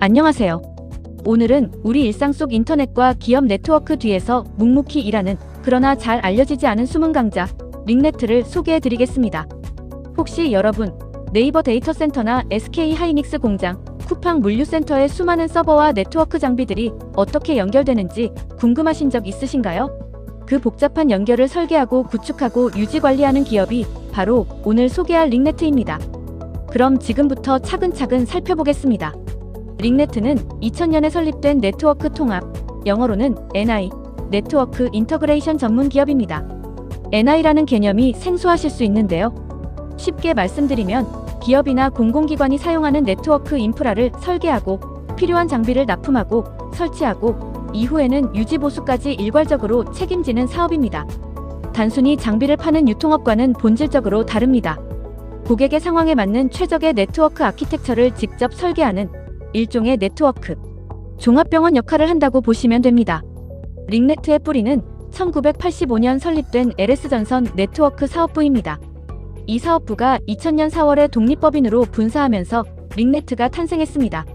안녕하세요. 오늘은 우리 일상 속 인터넷과 기업 네트워크 뒤에서 묵묵히 일하는 그러나 잘 알려지지 않은 숨은 강자 링네트를 소개해드리겠습니다. 혹시 여러분 네이버 데이터 센터나 SK 하이닉스 공장, 쿠팡 물류센터의 수많은 서버와 네트워크 장비들이 어떻게 연결되는지 궁금하신 적 있으신가요? 그 복잡한 연결을 설계하고 구축하고 유지 관리하는 기업이 바로 오늘 소개할 링네트입니다. 그럼 지금부터 차근차근 살펴보겠습니다. 링네트는 2000년에 설립된 네트워크 통합, 영어로는 NI, 네트워크 인터그레이션 전문 기업입니다. NI라는 개념이 생소하실 수 있는데요. 쉽게 말씀드리면 기업이나 공공기관이 사용하는 네트워크 인프라를 설계하고 필요한 장비를 납품하고 설치하고 이후에는 유지보수까지 일괄적으로 책임지는 사업입니다. 단순히 장비를 파는 유통업과는 본질적으로 다릅니다. 고객의 상황에 맞는 최적의 네트워크 아키텍처를 직접 설계하는 일종의 네트워크 종합병원 역할을 한다고 보시면 됩니다. 링네트의 뿌리는 1985년 설립된 LS전선 네트워크 사업부입니다. 이 사업부가 2000년 4월에 독립법인으로 분사하면서 링네트가 탄생했습니다.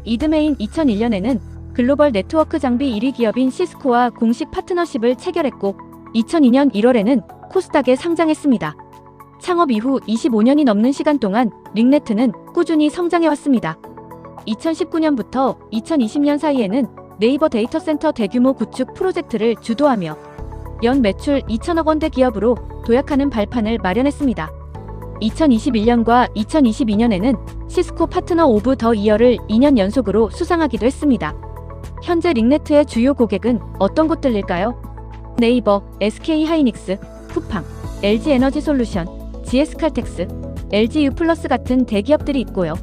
이듬해인 2001년에는 글로벌 네트워크 장비 1위 기업인 시스코와 공식 파트너십을 체결했고 2002년 1월에는 코스닥에 상장했습니다. 창업 이후 25년이 넘는 시간 동안 링네트는 꾸준히 성장해왔습니다. 2019년부터 2020년 사이에는 네이버 데이터 센터 대규모 구축 프로젝트를 주도하며 연 매출 2천억 원대 기업으로 도약하는 발판을 마련했습니다. 2021년과 2022년에는 시스코 파트너 오브 더 이어를 2년 연속으로 수상하기도 했습니다. 현재 링네트의 주요 고객은 어떤 곳들일까요? 네이버, SK 하이닉스, 쿠팡, LG 에너지 솔루션, GS 칼텍스, LG U+ 같은 대기업들이 있고요.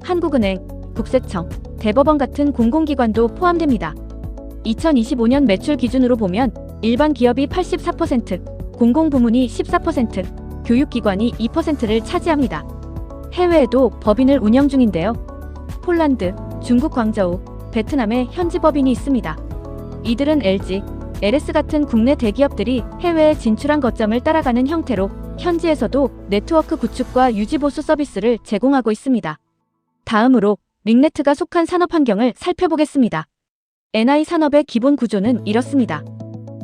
한국은행, 국세청, 대법원 같은 공공기관도 포함됩니다. 2025년 매출 기준으로 보면 일반 기업이 84%, 공공부문이 14%, 교육기관이 2%를 차지합니다. 해외에도 법인을 운영 중인데요. 폴란드, 중국 광저우, 베트남에 현지 법인이 있습니다. 이들은 LG, LS 같은 국내 대기업들이 해외에 진출한 거점을 따라가는 형태로 현지에서도 네트워크 구축과 유지보수 서비스를 제공하고 있습니다. 다음으로 링네트가 속한 산업 환경을 살펴보겠습니다. NI 산업의 기본 구조는 이렇습니다.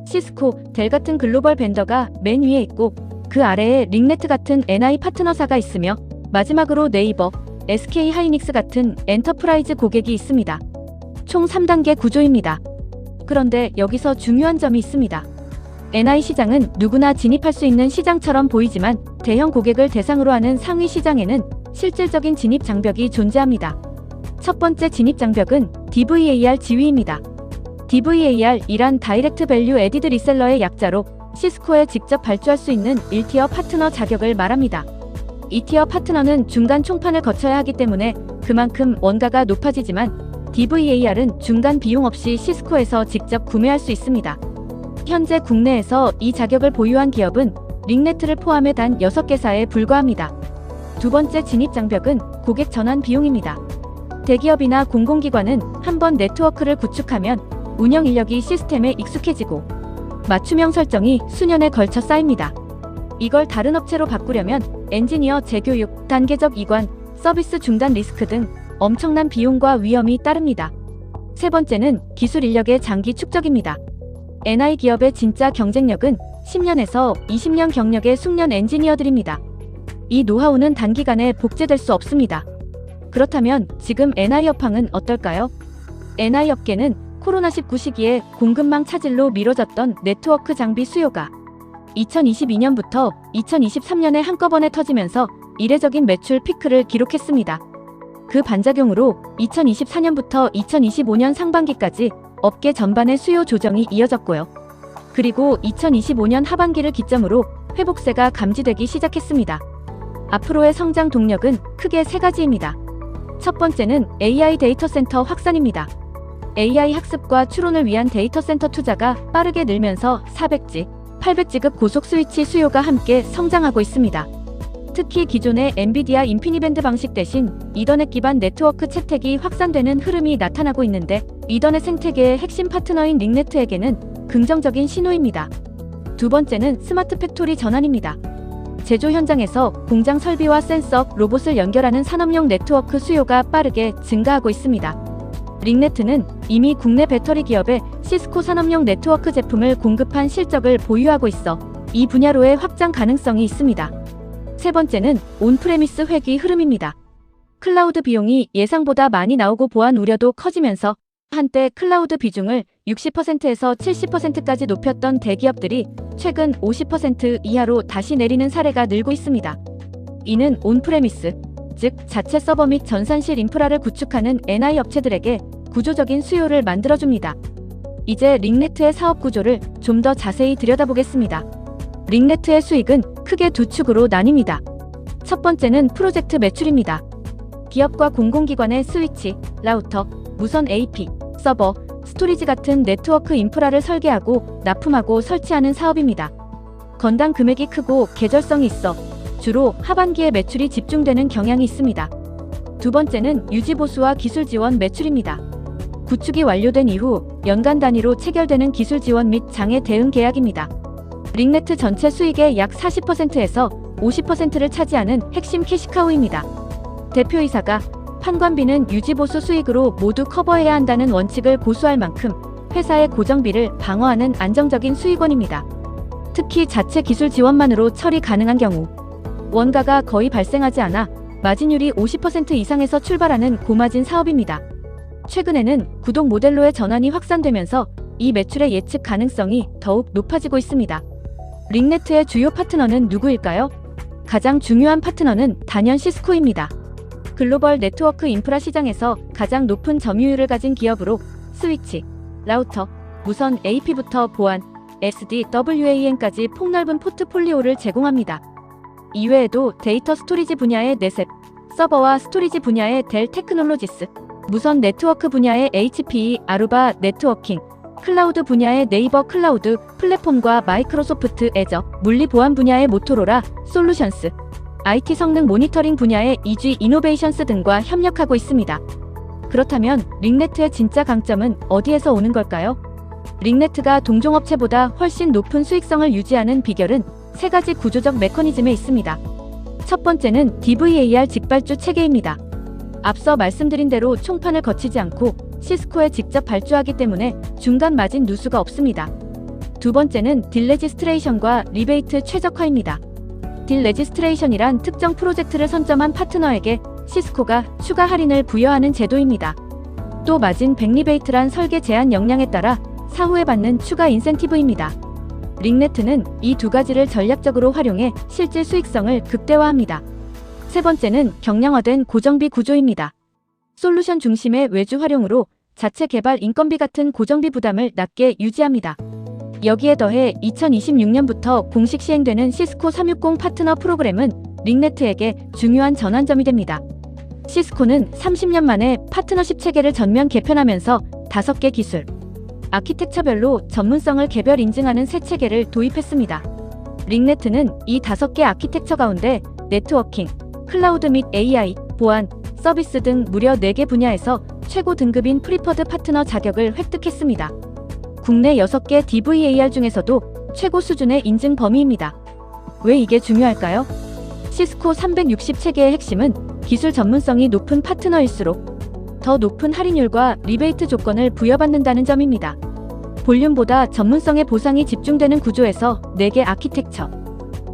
시스코, 델 같은 글로벌 벤더가 맨 위에 있고 그 아래에 링네트 같은 NI 파트너사가 있으며 마지막으로 네이버, SK 하이닉스 같은 엔터프라이즈 고객이 있습니다. 총 3단계 구조입니다. 그런데 여기서 중요한 점이 있습니다. NI 시장은 누구나 진입할 수 있는 시장처럼 보이지만 대형 고객을 대상으로 하는 상위 시장에는 실질적인 진입 장벽이 존재합니다. 첫 번째 진입 장벽은 DVAR 지위입니다. DVAR이란 다이렉트 밸류 에디드 리셀러의 약자로 시스코에 직접 발주할 수 있는 1티어 파트너 자격을 말합니다. 2티어 파트너는 중간 총판을 거쳐야 하기 때문에 그만큼 원가가 높아지지만 DVAR은 중간 비용 없이 시스코에서 직접 구매할 수 있습니다. 현재 국내에서 이 자격을 보유한 기업은 링네트를 포함해 단 6개사에 불과합니다. 두 번째 진입 장벽은 고객 전환 비용입니다. 대기업이나 공공기관은 한번 네트워크를 구축하면 운영 인력이 시스템에 익숙해지고 맞춤형 설정이 수년에 걸쳐 쌓입니다. 이걸 다른 업체로 바꾸려면 엔지니어 재교육, 단계적 이관, 서비스 중단 리스크 등 엄청난 비용과 위험이 따릅니다. 세 번째는 기술 인력의 장기 축적입니다. NI 기업의 진짜 경쟁력은 10년에서 20년 경력의 숙련 엔지니어들입니다. 이 노하우는 단기간에 복제될 수 없습니다. 그렇다면 지금 NI 업황은 어떨까요? NI 업계는 코로나19 시기에 공급망 차질로 미뤄졌던 네트워크 장비 수요가 2022년부터 2023년에 한꺼번에 터지면서 이례적인 매출 피크를 기록했습니다. 그 반작용으로 2024년부터 2025년 상반기까지 업계 전반의 수요 조정이 이어졌고요. 그리고 2025년 하반기를 기점으로 회복세가 감지되기 시작했습니다. 앞으로의 성장 동력은 크게 세 가지입니다. 첫 번째는 AI 데이터 센터 확산입니다. AI 학습과 추론을 위한 데이터 센터 투자가 빠르게 늘면서 400G, 800G급 고속 스위치 수요가 함께 성장하고 있습니다. 특히 기존의 엔비디아 인피니밴드 방식 대신 이더넷 기반 네트워크 채택이 확산되는 흐름이 나타나고 있는데 이더넷 생태계의 핵심 파트너인 링네트에게는 긍정적인 신호입니다. 두 번째는 스마트 팩토리 전환입니다. 제조 현장에서 공장 설비와 센서, 로봇을 연결하는 산업용 네트워크 수요가 빠르게 증가하고 있습니다. 링네트는 이미 국내 배터리 기업에 시스코 산업용 네트워크 제품을 공급한 실적을 보유하고 있어 이 분야로의 확장 가능성이 있습니다. 세 번째는 온프레미스 회귀 흐름입니다. 클라우드 비용이 예상보다 많이 나오고 보안 우려도 커지면서 한때 클라우드 비중을 60%에서 70%까지 높였던 대기업들이 최근 50% 이하로 다시 내리는 사례가 늘고 있습니다. 이는 온프레미스, 즉 자체 서버 및 전산실 인프라를 구축하는 NI 업체들에게 구조적인 수요를 만들어줍니다. 이제 링네트의 사업 구조를 좀 더 자세히 들여다보겠습니다. 링네트의 수익은 크게 두 축으로 나뉩니다. 첫 번째는 프로젝트 매출입니다. 기업과 공공기관의 스위치, 라우터, 무선 AP, 서버, 스토리지 같은 네트워크 인프라를 설계하고 납품하고 설치하는 사업입니다. 건당 금액이 크고 계절성이 있어 주로 하반기에 매출이 집중되는 경향이 있습니다. 두 번째는 유지보수와 기술 지원 매출입니다. 구축이 완료된 이후 연간 단위로 체결되는 기술 지원 및 장애 대응 계약입니다. 링네트 전체 수익의 약 40%에서 50%를 차지하는 핵심 캐시카우입니다. 대표이사가 판관비는 유지보수 수익으로 모두 커버해야 한다는 원칙을 고수할 만큼 회사의 고정비를 방어하는 안정적인 수익원입니다. 특히 자체 기술 지원만으로 처리 가능한 경우 원가가 거의 발생하지 않아 마진율이 50% 이상에서 출발하는 고마진 사업입니다. 최근에는 구독 모델로의 전환이 확산되면서 이 매출의 예측 가능성이 더욱 높아지고 있습니다. 링네트의 주요 파트너는 누구일까요? 가장 중요한 파트너는 단연 시스코입니다. 글로벌 네트워크 인프라 시장에서 가장 높은 점유율을 가진 기업으로 스위치, 라우터, 무선 AP부터 보안, SD-WAN까지 폭넓은 포트폴리오를 제공합니다. 이외에도 데이터 스토리지 분야의 넷셉, 서버와 스토리지 분야의 델 테크놀로지스, 무선 네트워크 분야의 HPE 아루바 네트워킹, 클라우드 분야의 네이버 클라우드 플랫폼과 마이크로소프트 애저, 물리 보안 분야의 모토로라 솔루션스, IT 성능 모니터링 분야의 EG 이노베이션스 등과 협력하고 있습니다. 그렇다면 링네트의 진짜 강점은 어디에서 오는 걸까요? 링네트가 동종업체보다 훨씬 높은 수익성을 유지하는 비결은 세 가지 구조적 메커니즘에 있습니다. 첫 번째는 DVAR 직발주 체계입니다. 앞서 말씀드린 대로 총판을 거치지 않고 시스코에 직접 발주하기 때문에 중간 마진 누수가 없습니다. 두 번째는 딜 레지스트레이션과 리베이트 최적화입니다. 딜 레지스트레이션이란 특정 프로젝트를 선점한 파트너에게 시스코가 추가 할인을 부여하는 제도입니다. 또 마진 백리베이트란 설계 제한 역량에 따라 사후에 받는 추가 인센티브입니다. 링네트는 이 두 가지를 전략적으로 활용해 실질 수익성을 극대화합니다. 세 번째는 경량화된 고정비 구조입니다. 솔루션 중심의 외주 활용으로 자체 개발 인건비 같은 고정비 부담을 낮게 유지합니다. 여기에 더해 2026년부터 공식 시행되는 시스코 360 파트너 프로그램은 링네트에게 중요한 전환점이 됩니다. 시스코는 30년 만에 파트너십 체계를 전면 개편하면서 5개 기술, 아키텍처별로 전문성을 개별 인증하는 새 체계를 도입했습니다. 링네트는 이 5개 아키텍처 가운데 네트워킹, 클라우드 및 AI, 보안, 서비스 등 무려 4개 분야에서 최고 등급인 프리퍼드 파트너 자격을 획득했습니다. 국내 6개 DVAR 중에서도 최고 수준의 인증 범위입니다. 왜 이게 중요할까요? 시스코 360 체계의 핵심은 기술 전문성이 높은 파트너일수록 더 높은 할인율과 리베이트 조건을 부여받는다는 점입니다. 볼륨보다 전문성의 보상이 집중되는 구조에서 4개 아키텍처,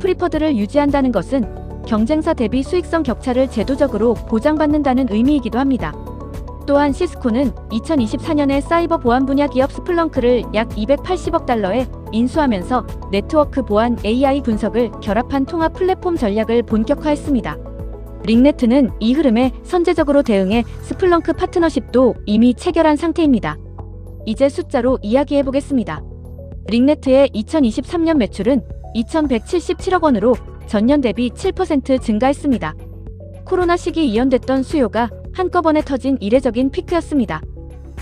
프리퍼드를 유지한다는 것은 경쟁사 대비 수익성 격차를 제도적으로 보장받는다는 의미이기도 합니다. 또한 시스코는 2024년에 사이버 보안 분야 기업 스플렁크를 약 280억 달러에 인수하면서 네트워크 보안 AI 분석을 결합한 통합 플랫폼 전략을 본격화했습니다. 링네트는 이 흐름에 선제적으로 대응해 스플렁크 파트너십도 이미 체결한 상태입니다. 이제 숫자로 이야기해보겠습니다. 링네트의 2023년 매출은 2,177억 원으로 전년 대비 7% 증가했습니다. 코로나 시기 이연됐던 수요가 한꺼번에 터진 이례적인 피크였습니다.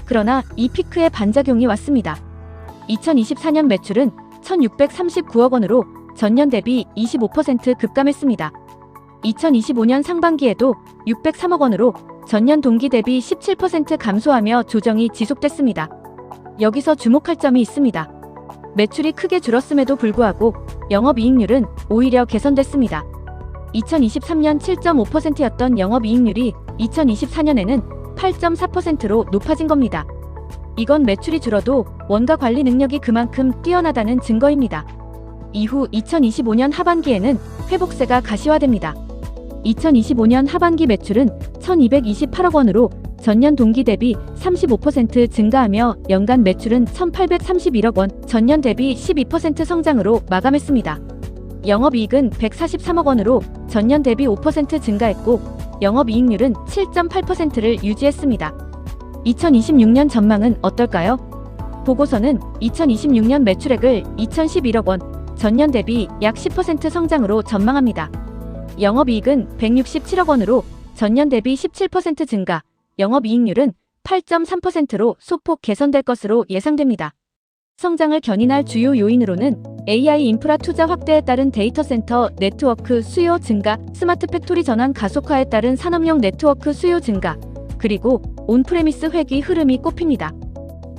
그러나 이 피크에 반작용이 왔습니다. 2024년 매출은 1,639억 원으로 전년 대비 25% 급감했습니다. 2025년 상반기에도 603억 원으로 전년 동기 대비 17% 감소하며 조정이 지속됐습니다. 여기서 주목할 점이 있습니다. 매출이 크게 줄었음에도 불구하고 영업이익률은 오히려 개선됐습니다. 2023년 7.5%였던 영업이익률이 2024년에는 8.4%로 높아진 겁니다. 이건 매출이 줄어도 원가 관리 능력이 그만큼 뛰어나다는 증거입니다. 이후 2025년 하반기에는 회복세가 가시화됩니다. 2025년 하반기 매출은 1,228억 원으로 전년 동기 대비 35% 증가하며 연간 매출은 1,831억 원, 전년 대비 12% 성장으로 마감했습니다. 영업이익은 143억 원으로 전년 대비 5% 증가했고 영업이익률은 7.8%를 유지했습니다. 2026년 전망은 어떨까요? 보고서는 2026년 매출액을 2,011억 원, 전년 대비 약 10% 성장으로 전망합니다. 영업이익은 167억 원으로 전년 대비 17% 증가, 영업이익률은 8.3%로 소폭 개선될 것으로 예상됩니다. 성장을 견인할 주요 요인으로는 AI 인프라 투자 확대에 따른 데이터 센터 네트워크 수요 증가, 스마트 팩토리 전환 가속화에 따른 산업용 네트워크 수요 증가, 그리고 온프레미스 회귀 흐름이 꼽힙니다.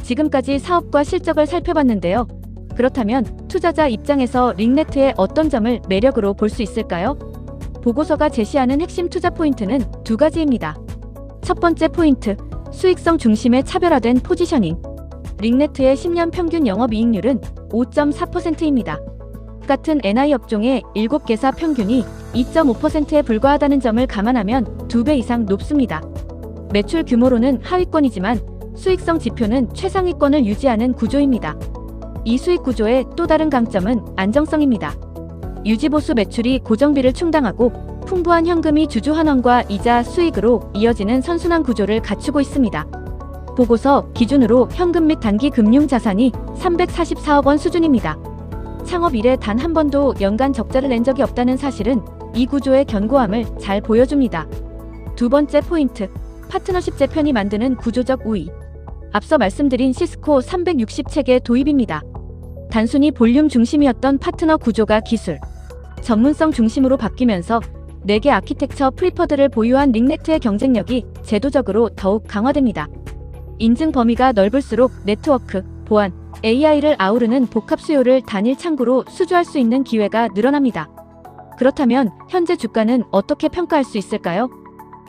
지금까지 사업과 실적을 살펴봤는데요. 그렇다면 투자자 입장에서 링네트의 어떤 점을 매력으로 볼 수 있을까요? 보고서가 제시하는 핵심 투자 포인트는 두 가지입니다. 첫 번째 포인트, 수익성 중심의 차별화된 포지셔닝. 링네트의 10년 평균 영업이익률은 5.4%입니다. 같은 NI 업종의 7개사 평균이 2.5%에 불과하다는 점을 감안하면 2배 이상 높습니다. 매출 규모로는 하위권이지만 수익성 지표는 최상위권을 유지하는 구조입니다. 이 수익 구조의 또 다른 강점은 안정성입니다. 유지보수 매출이 고정비를 충당하고 풍부한 현금이 주주 환원과 이자 수익으로 이어지는 선순환 구조를 갖추고 있습니다. 보고서 기준으로 현금 및 단기 금융 자산이 344억 원 수준입니다. 창업 이래 단 한 번도 연간 적자를 낸 적이 없다는 사실은 이 구조의 견고함을 잘 보여줍니다. 두 번째 포인트, 파트너십 재편이 만드는 구조적 우위. 앞서 말씀드린 시스코 360 체계 도입입니다. 단순히 볼륨 중심이었던 파트너 구조가 기술, 전문성 중심으로 바뀌면서 4개 아키텍처 프리퍼드를 보유한 링네트의 경쟁력이 제도적으로 더욱 강화됩니다. 인증 범위가 넓을수록 네트워크, 보안, AI를 아우르는 복합 수요를 단일 창구로 수주할 수 있는 기회가 늘어납니다. 그렇다면 현재 주가는 어떻게 평가할 수 있을까요?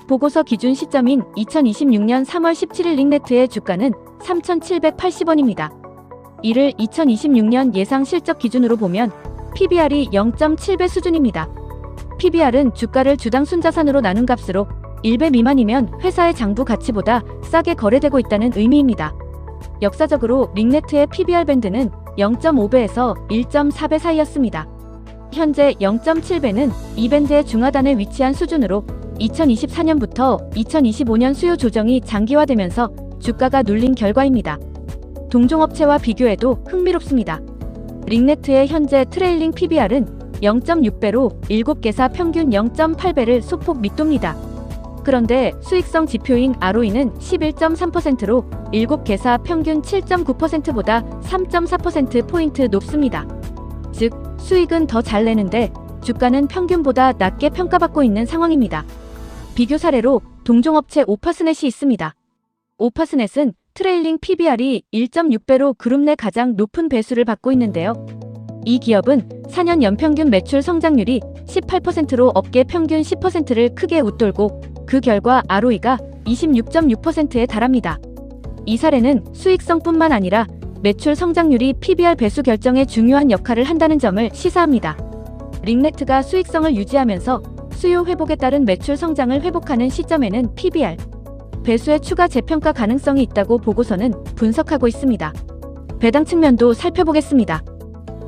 보고서 기준 시점인 2026년 3월 17일 링네트의 주가는 3,780원입니다. 이를 2026년 예상 실적 기준으로 보면 PBR이 0.7배 수준입니다. PBR은 주가를 주당 순자산으로 나눈 값으로 1배 미만이면 회사의 장부 가치보다 싸게 거래되고 있다는 의미입니다. 역사적으로 링네트의 PBR 밴드는 0.5배에서 1.4배 사이였습니다. 현재 0.7배는 이 밴드의 중하단에 위치한 수준으로 2024년부터 2025년 수요 조정이 장기화되면서 주가가 눌린 결과입니다. 동종업체와 비교해도 흥미롭습니다. 링네트의 현재 트레일링 PBR은 0.6배로 7개사 평균 0.8배를 소폭 밑돕니다. 그런데 수익성 지표인 ROE는 11.3%로 7개사 평균 7.9%보다 3.4%포인트 높습니다. 즉, 수익은 더 잘 내는데 주가는 평균보다 낮게 평가받고 있는 상황입니다. 비교 사례로 동종업체 오파스넷이 있습니다. 오파스넷은 트레일링 PBR이 1.6배로 그룹 내 가장 높은 배수를 받고 있는데요. 이 기업은 4년 연평균 매출 성장률이 18%로 업계 평균 10%를 크게 웃돌고 그 결과 ROE가 26.6%에 달합니다. 이 사례는 수익성뿐만 아니라 매출 성장률이 PBR 배수 결정에 중요한 역할을 한다는 점을 시사합니다. 링네트가 수익성을 유지하면서 수요 회복에 따른 매출 성장을 회복하는 시점에는 PBR 배수의 추가 재평가 가능성이 있다고 보고서는 분석하고 있습니다. 배당 측면도 살펴보겠습니다.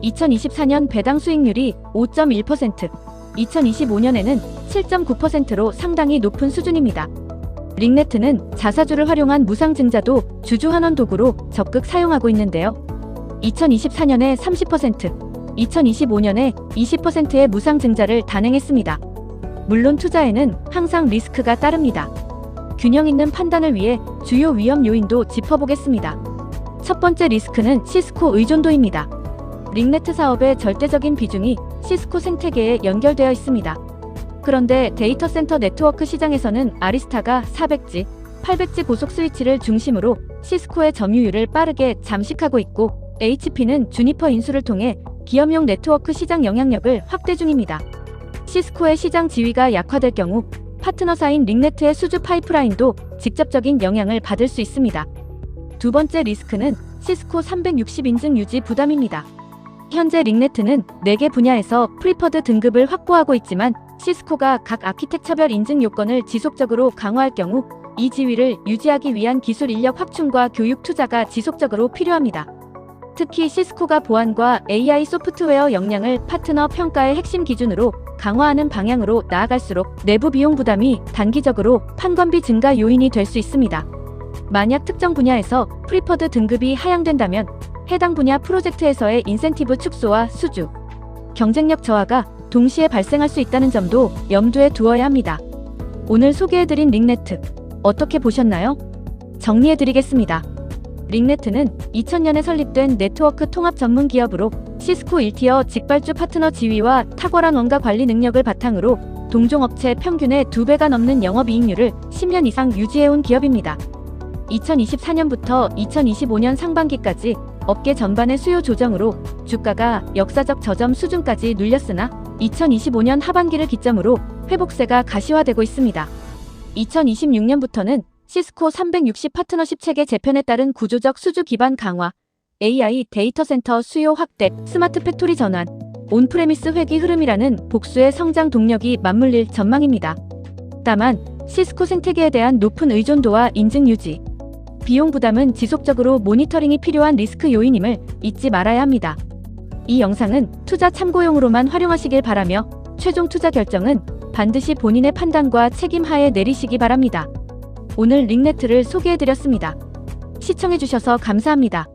2024년 배당 수익률이 5.1%, 2025년에는 7.9%로 상당히 높은 수준입니다. 링네트는 자사주를 활용한 무상증자도 주주 환원 도구로 적극 사용하고 있는데요. 2024년에 30%, 2025년에 20%의 무상증자를 단행했습니다. 물론 투자에는 항상 리스크가 따릅니다. 균형 있는 판단을 위해 주요 위험 요인도 짚어보겠습니다. 첫 번째 리스크는 시스코 의존도입니다. 링네트 사업의 절대적인 비중이 시스코 생태계에 연결되어 있습니다. 그런데 데이터 센터 네트워크 시장에서는 아리스타가 400G, 800G 고속 스위치를 중심으로 시스코의 점유율을 빠르게 잠식하고 있고 HP는 주니퍼 인수를 통해 기업용 네트워크 시장 영향력을 확대 중입니다. 시스코의 시장 지위가 약화될 경우 파트너사인 링네트의 수주 파이프라인도 직접적인 영향을 받을 수 있습니다. 두 번째 리스크는 시스코 360 인증 유지 부담입니다. 현재 링네트는 4개 분야에서 프리퍼드 등급을 확보하고 있지만 시스코가 각 아키텍처별 인증 요건을 지속적으로 강화할 경우 이 지위를 유지하기 위한 기술 인력 확충과 교육 투자가 지속적으로 필요합니다. 특히 시스코가 보안과 AI 소프트웨어 역량을 파트너 평가의 핵심 기준으로 강화하는 방향으로 나아갈수록 내부 비용 부담이 단기적으로 판관비 증가 요인이 될 수 있습니다. 만약 특정 분야에서 프리퍼드 등급이 하향된다면 해당 분야 프로젝트에서의 인센티브 축소와 수주, 경쟁력 저하가 동시에 발생할 수 있다는 점도 염두에 두어야 합니다. 오늘 소개해드린 링네트, 어떻게 보셨나요? 정리해드리겠습니다. 링네트는 2000년에 설립된 네트워크 통합 전문 기업으로 시스코 1티어 직발주 파트너 지위와 탁월한 원가 관리 능력을 바탕으로 동종업체 평균의 2배가 넘는 영업이익률을 10년 이상 유지해온 기업입니다. 2024년부터 2025년 상반기까지 업계 전반의 수요 조정으로 주가가 역사적 저점 수준까지 눌렸으나 2025년 하반기를 기점으로 회복세가 가시화되고 있습니다. 2026년부터는 시스코 360 파트너십 체계 재편에 따른 구조적 수주 기반 강화, AI 데이터 센터 수요 확대, 스마트 팩토리 전환, 온프레미스 회귀 흐름이라는 복수의 성장 동력이 맞물릴 전망입니다. 다만 시스코 생태계에 대한 높은 의존도와 인증 유지, 비용 부담은 지속적으로 모니터링이 필요한 리스크 요인임을 잊지 말아야 합니다. 이 영상은 투자 참고용으로만 활용하시길 바라며 최종 투자 결정은 반드시 본인의 판단과 책임 하에 내리시기 바랍니다. 오늘 링네트를 소개해드렸습니다. 시청해주셔서 감사합니다.